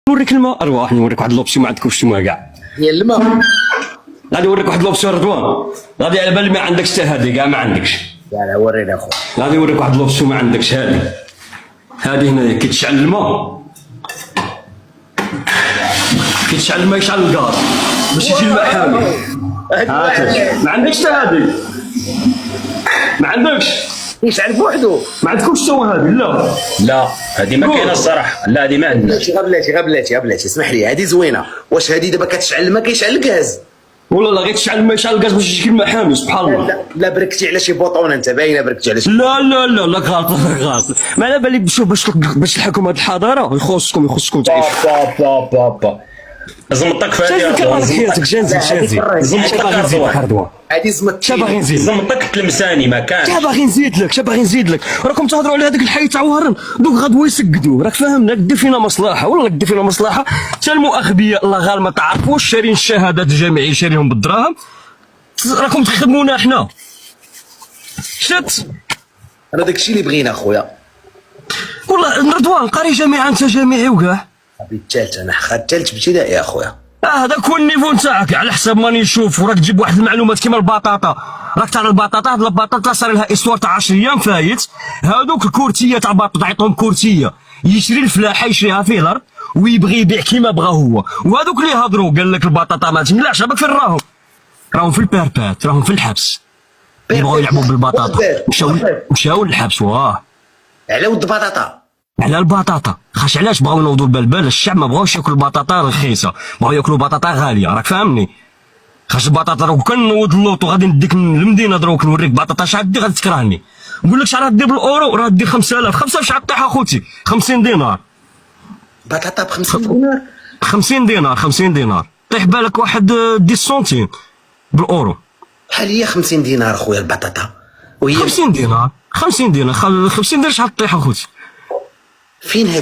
نوريك الماء ارواح، نوريك واحد لوبسيون ما عندكمش نتوما كاع. هي الماء غادي نوريك واحد لوبسيون رضوان، غادي على بالي ما عندكش حتى هادي كاع ما عندكش. لا ورينا اخويا. غادي نوريك واحد لوبسيون ما عندكش هادي هنايا كي تشعل الماء، كي تشعل الماء يشعل الغاز باش يجي الماء حامي. ما عندكش حتى هادي، ما عندكش يشعل بوحدو. ما عندكمش حتى هادي. لا لا هذه ما كاينه الصراحه، لا هذه ما عندنا. غير بلاتي اسمح لي، هذه زوينه. واش هذه دابا كتشعل الماء كيشعل الغاز؟ والله لا غير تشعل الماء يشعل الغاز باش يجيك الماء حامي. سبحان الله. لا بركتي على شي بوطونه، انت باينه بركتي على شي. لا لا لا لا غلط غلط. ما على بالي باش تحكم هذه الحضاره يخصكم تعيشوا. بابا زمطك في شنو كان على خيرتك؟ جنزي هذه زمت. باغي نزيد زمطك تلمساني ما كانش. باغي نزيد لك راكم تهضروا على هذاك الحي تاع وهران، دوك غدوه يسقدوا. راك فاهمنا؟ دير فينا مصلحه والله، دير فينا مصلحه. حتى المؤاخبيه الله غال ما تعرفوش، شارين الشهادات الجامعيه شاريهم بالدراهم، راكم تخدمونا احنا. شت راه داكشي اللي بغينا اخويا. والله رضوان قاري جامعه، انت جامعي وكاع. حبيت الثالث، انا خدت الثالث ابتدائي يا اخويا. هذاك هو النيفو نتاعك على حسب ماني نشوف. وراك تجيب واحد المعلومات كيما البطاطا، راك تعرف البطاطا، هاد البطاطا صار لها استوار تاع 10 ايام فايت. هادوك الكورتيه تاع البطاطا عيطهم كورتيه، يشري الفلاحه يشريها في الارض ويبغي يبيع كيما بغا هو. وهذوك اللي هضروا قال لك البطاطا ما تملاش، هذاك فين راهم في البيربات، راهم في الحبس. يبغوا يلعبوا بالبطاطا مشاو للحبس. واه على ود بطاطا، على البطاطا. خاش علاش بغاو ينوضوا البلبل؟ الشعب ما بغاوش ياكل البطاطا رخيصه، بغاو ياكلوا بطاطا غاليه. راك فاهمني؟ خاش البطاطا دروك كان نوض اللوط وغادي نديك للمدينه دروك نوريك بطاطا شحال دير غادي تكرهني. نقول لك شحال غدير بالاورو؟ راه دير 5000 شحال طيح اخوتي؟ 50 دينار بطاطا ب 50 دينار. 50 دينار طيح بالك واحد 10 سنتيم بالاورو. بحال هي 50 دينار اخويا البطاطا، وهي 50 دينار 50 دينار شحال طيح اخوتي؟ فين هاد